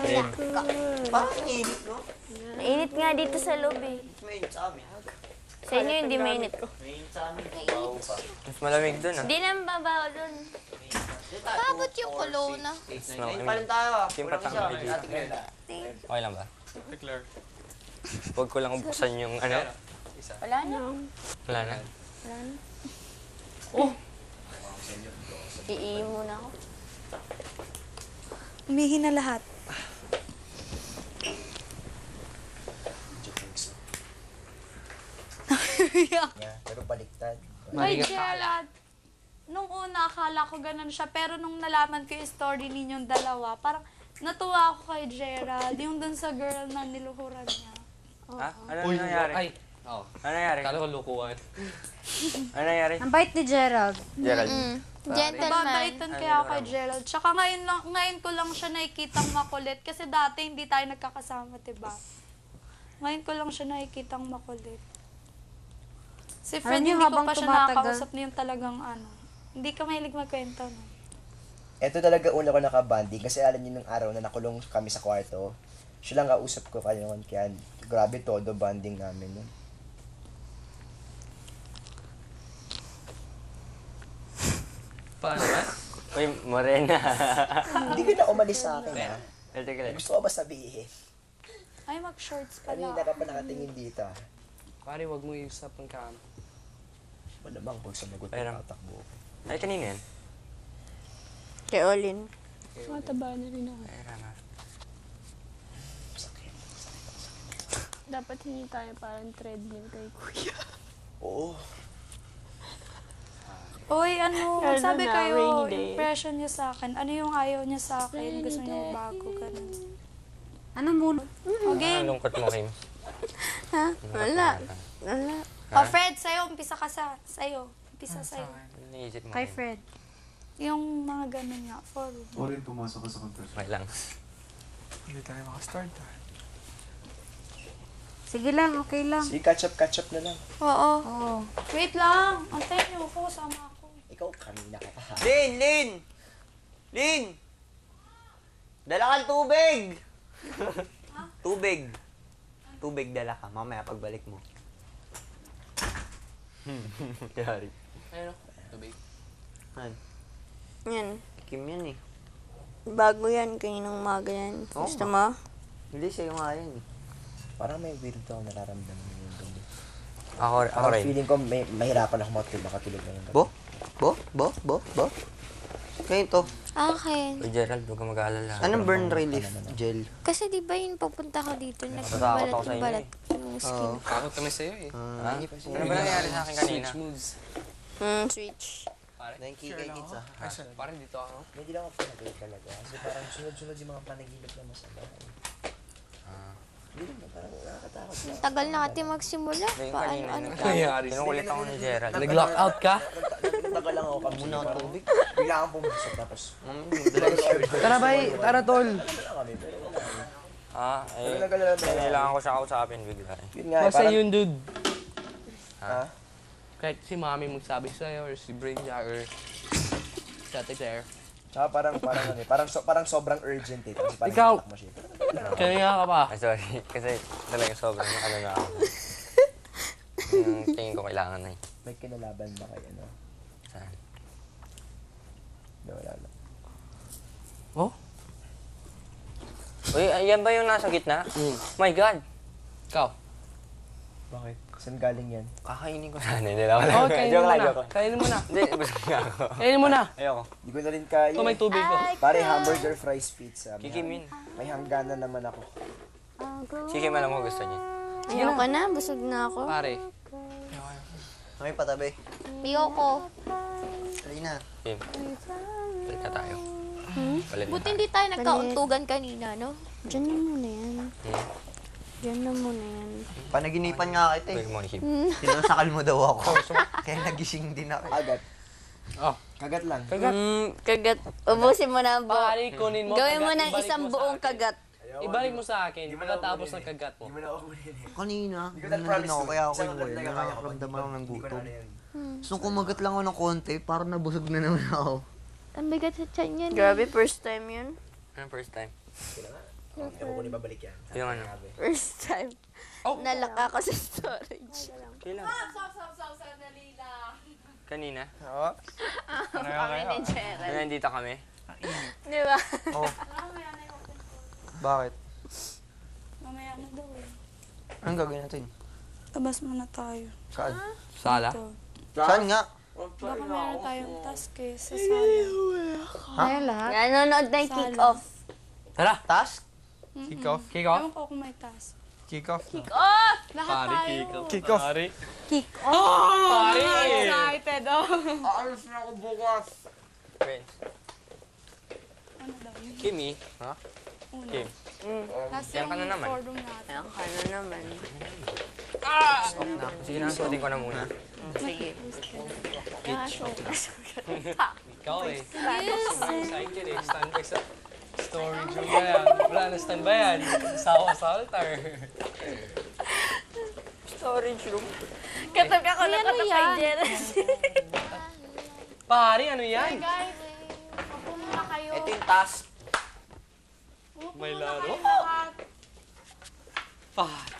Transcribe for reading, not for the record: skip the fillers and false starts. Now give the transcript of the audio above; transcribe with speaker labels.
Speaker 1: Rib.
Speaker 2: Parang init, no?
Speaker 3: Mainit nga dito sa loob eh.
Speaker 2: Mainit sa amin.
Speaker 3: Sa inyo hindi mainit.
Speaker 2: Mainit sa amin. Bawo pa.
Speaker 1: Mas malamig dun ah.
Speaker 3: Hindi naman babaw dun.
Speaker 4: Paabot yung kolona.
Speaker 2: Ngayon pa rin tayo ah.
Speaker 1: Yung
Speaker 2: Kulang
Speaker 1: patang
Speaker 2: isa. Ate Glenda.
Speaker 1: Okay lang ba? Huwag ko lang buksan yung ano.
Speaker 3: Wala na.
Speaker 1: Wala na.
Speaker 3: Iiyo muna ako.
Speaker 4: Umihi na lahat.
Speaker 2: Pero baliktad.
Speaker 4: Ay, Gerald. Nung una, akala ko ganun siya. Pero nung nalaman ko yung story ninyong dalawa, parang natuwa ako kay Gerald. Yung dun sa girl na niluhuran niya.
Speaker 1: Ha? Ano nangyari?
Speaker 5: Ay, oo.
Speaker 1: Ano nangyari?
Speaker 5: Kala ko lukuhan.
Speaker 1: Ano nangyari?
Speaker 6: Ang bait ni Gerald.
Speaker 1: Gerald.
Speaker 3: Gentleman.
Speaker 4: Babaitan kaya ako kay Gerald. Tsaka ngayon ko lang siya nakikitang makulit. Kasi dati hindi tayo nagkakasama, diba? Ngayon ko lang siya nakikitang makulit. Si Fred,
Speaker 6: niyo,
Speaker 4: hindi ko
Speaker 6: habang
Speaker 4: pa siya
Speaker 6: tumatagal-
Speaker 4: nakakausap niya yung talagang ano. Hindi ka mahilig magkwento, no?
Speaker 7: Ito talaga una ko nakabanding kasi alam niyo nung araw na nakulong kami sa kwarto, siya lang kausap ko kaya naman kaya grabe todo banding namin nun.
Speaker 5: Paano ba?
Speaker 1: Uy, morena.
Speaker 7: Hindi ka na umalis sa akin ha.
Speaker 1: Teka lang.
Speaker 7: Gusto ko ba sabihin?
Speaker 4: Ay, mag-shorts pala.
Speaker 7: Kanina ka pa nakatingin dito.
Speaker 5: Pare, wag mo iusap ang kam.
Speaker 7: Malamang pag sumagot
Speaker 1: Pero-
Speaker 7: ng tatakbo.
Speaker 1: Ay, kanina yan.
Speaker 3: Kay Olin.
Speaker 8: Mataba na rin ako.
Speaker 1: Ay, rama.
Speaker 7: Sakit.
Speaker 8: Dapat hindi tayo parang treadmill kay Kuya.
Speaker 7: Oo.
Speaker 4: Uy, ano,
Speaker 8: Lalo
Speaker 4: sabi
Speaker 8: na,
Speaker 4: kayo,
Speaker 8: rainy day.
Speaker 4: impression niya sa akin. Ano yung ayaw niya sa akin? Gusto niya bago, ganun.
Speaker 6: Ano muna?
Speaker 4: Okay.
Speaker 1: Ang lungkot mo, Kim.
Speaker 3: Ha? Wala. Wala.
Speaker 4: Oh, Fred, sa'yo, umpisa ka sa'yo. Umpisa sa'yo.
Speaker 1: Ano naisip mo,
Speaker 6: Kay
Speaker 1: Kim?
Speaker 6: Fred.
Speaker 4: Yung mga ganun nga, forward.
Speaker 9: Orin, pumasok ka sa confession.
Speaker 1: Okay lang.
Speaker 9: Hindi tayo makastart ah.
Speaker 6: Sige lang, okay lang.
Speaker 7: Sige, catch up na lang.
Speaker 4: Oo.
Speaker 6: Oo.
Speaker 4: Wait lang. Antayin niyo ako, sama ako.
Speaker 7: Ikaw, kanina ka pa ha.
Speaker 2: Lin! Dala kang tubig! Tubig dala ka. Mamaya pagbalik mo. Yari.
Speaker 5: Ayun, tubig.
Speaker 2: Han,
Speaker 3: Yan.
Speaker 2: Kim yan eh.
Speaker 3: Bago yan. Kaninang umaga yan.
Speaker 2: Oo
Speaker 3: Gusto
Speaker 2: nga.
Speaker 3: mo?
Speaker 2: Hindi sa'yo nga yan eh.
Speaker 7: Parang may weird ako nararamdaman yung gabi.
Speaker 1: Ako
Speaker 7: Parang
Speaker 1: rin.
Speaker 7: feeling ko may mahirapan ako makatulog ngayong gabi.
Speaker 2: Bo? Ngayon to.
Speaker 3: Akin.
Speaker 1: Uy, Gerald, huwag ka mag-aalala.
Speaker 2: Anong burn relief gel?
Speaker 3: Kasi di ba yun papunta ka dito,
Speaker 1: Natatakot ako sa inyo
Speaker 3: nagbabalat yung skin.
Speaker 2: Oo.
Speaker 5: Takot kami sa'yo eh.
Speaker 1: Ha? Ano ba nangyari sa akin kanina?
Speaker 5: Switch moves.
Speaker 3: Switch.
Speaker 5: Pare,
Speaker 2: Thank you kay Kids ah.
Speaker 5: pare dito ako.
Speaker 7: Hindi lang ako pinagay talaga. Kasi parang sunod-sunod yung mga panaginip na masama. Hindi naman, parang nakakatakot lang.
Speaker 3: Tagal na natin magsimula.
Speaker 1: Yung
Speaker 3: Paano,
Speaker 1: kanina,
Speaker 3: ano
Speaker 1: ano,
Speaker 3: tayo?
Speaker 5: Nangyari
Speaker 1: Kinukulit ako ni Gerald.
Speaker 5: Nag-lock out ka?
Speaker 7: Nagtagal lang ako kami.
Speaker 2: Muna ang tubig.
Speaker 7: Bigla akong pumasok tapos.
Speaker 5: Tara bay, tara tol.
Speaker 7: Wala kami, pero wala kami.
Speaker 1: Ah,
Speaker 7: Pero
Speaker 1: eh.
Speaker 7: nag-alala talaga.
Speaker 1: Kailangan ko siya kausapin bigla eh.
Speaker 7: Yun nga,
Speaker 5: Basta
Speaker 7: parang.
Speaker 5: yun dude.
Speaker 7: Ha?
Speaker 5: Kahit si mami magsabi sa'yo or si Brenda or si Ate Claire.
Speaker 7: Tsaka parang ano eh, parang sobrang urgent eh. Tapos parang
Speaker 5: Ikaw.
Speaker 7: hinatak mo siya.
Speaker 5: Kanina ka pa.
Speaker 1: Ay, sorry. Kasi talaga sobrang ano na ako. Yung tingin ko kailangan na eh.
Speaker 7: May kinalaban ba kayo, no?
Speaker 1: Saan?
Speaker 7: Hindi, wala lang.
Speaker 5: Oh?
Speaker 1: Uy, yan ba yung nasa gitna? My God!
Speaker 5: Ikaw.
Speaker 7: Bakit? Saan galing yan?
Speaker 1: Kakainin ko sana. Hindi lang.
Speaker 5: Oh, kainin
Speaker 1: Joke
Speaker 5: mo
Speaker 1: lang,
Speaker 5: na.
Speaker 1: joke lang.
Speaker 5: Kainin mo na.
Speaker 1: Hindi, busog nga ako.
Speaker 5: Kainin mo na.
Speaker 1: Ayoko.
Speaker 7: Hindi ko na rin kaya.
Speaker 5: Ito may tubig ko.
Speaker 7: Pare, hamburger fries pizza.
Speaker 1: Kikimin.
Speaker 7: May hangganan naman ako.
Speaker 1: Sige, alam mo gusto niya.
Speaker 3: Ayoko na. Busog na ako.
Speaker 5: Pare.
Speaker 2: Okay, patabi.
Speaker 3: Ayoko.
Speaker 2: Dali na.
Speaker 1: Kim, balik na tayo. Balik na
Speaker 4: Buti
Speaker 1: tayo.
Speaker 4: hindi tayo nagkauntugan kanina, no?
Speaker 3: Diyan na muna yan. Diyan na muna yan.
Speaker 2: Panaginipan nga kita
Speaker 1: Balik
Speaker 2: eh.
Speaker 1: mo ni Kim.
Speaker 2: Sinasakal mo daw ako. Kaya nagising din ako.
Speaker 7: Kagat.
Speaker 5: Oh.
Speaker 7: Kagat lang.
Speaker 3: Kagat. Ubusin mo na ang buo.
Speaker 5: Pare, kunin mo.
Speaker 3: Gawin mo
Speaker 5: kagat,
Speaker 3: ng
Speaker 5: ibalik
Speaker 3: isang
Speaker 5: mo sa
Speaker 3: buong
Speaker 5: akin.
Speaker 3: kagat.
Speaker 5: Ibalik mo sa akin. Pagkatapos ng kagat mo.
Speaker 7: Hindi mo na ako kunin eh.
Speaker 2: Kanina,
Speaker 7: Hindi ko na
Speaker 2: nandun
Speaker 7: promise
Speaker 2: ako
Speaker 7: to.
Speaker 2: kaya ako
Speaker 7: Isang
Speaker 2: yung
Speaker 7: kagat lang yung kaya ko.
Speaker 2: nakaramdam lang ng
Speaker 7: Hindi ko
Speaker 2: gutom.
Speaker 7: na yan.
Speaker 2: So kumagat lang ako ng konti, parang nabusog na naman ako.
Speaker 4: Ang bigat sa tiyan yan.
Speaker 3: Grabe, first time yun.
Speaker 1: Ano first time?
Speaker 7: Ewan ko na babalik yan.
Speaker 1: Yung ano.
Speaker 3: First time. Nalak ako sa storage.
Speaker 1: Kailan?
Speaker 4: Sandali lang.
Speaker 1: Kanina?
Speaker 2: Oo.
Speaker 3: Kami ni Gerald.
Speaker 1: Kaya nandito kami?
Speaker 3: Di ba?
Speaker 2: Oh,
Speaker 4: Mamaya na yung open.
Speaker 2: bakit?
Speaker 4: Mamaya na daw eh.
Speaker 2: Anong gagawin natin?
Speaker 4: Labas muna tayo.
Speaker 2: Saan?
Speaker 5: Sala?
Speaker 4: Ito.
Speaker 2: Saan nga?
Speaker 4: Baka meron tayong task eh, sa sala.
Speaker 6: Kaya lahat?
Speaker 3: Nanonood na yung kick-off.
Speaker 5: Tara!
Speaker 2: Task?
Speaker 5: Kick off? Kick off?
Speaker 4: Ewan ko kung may task.
Speaker 2: Kick off.
Speaker 4: Lahat tayo.
Speaker 2: Kick off.
Speaker 5: Pare!
Speaker 4: Pare! Excited oh.
Speaker 2: Aalis na ako bukas.
Speaker 1: Friends.
Speaker 4: Ano daw yun?
Speaker 1: Kimi? Ha?
Speaker 4: Una.
Speaker 1: Kim.
Speaker 4: Last
Speaker 1: Yan ka na
Speaker 4: yung
Speaker 1: naman.
Speaker 4: forum natin.
Speaker 3: Ayun ka na naman.
Speaker 1: Stop na. Sige na, suotin ko na muna.
Speaker 3: Sige.
Speaker 5: Ikaw eh. Excited eh. Stand by sa storage room ba yan? Wala na stand by yan. Sawa sa altar.
Speaker 1: Storage room.
Speaker 3: Katag ako na katag kay Gerald.
Speaker 5: Pare, ano yan?
Speaker 4: Guys, upo muna kayo.
Speaker 2: Ito yung task.
Speaker 4: Upo
Speaker 5: May
Speaker 4: muna
Speaker 5: laro?
Speaker 4: kayo lahat.
Speaker 5: Pare.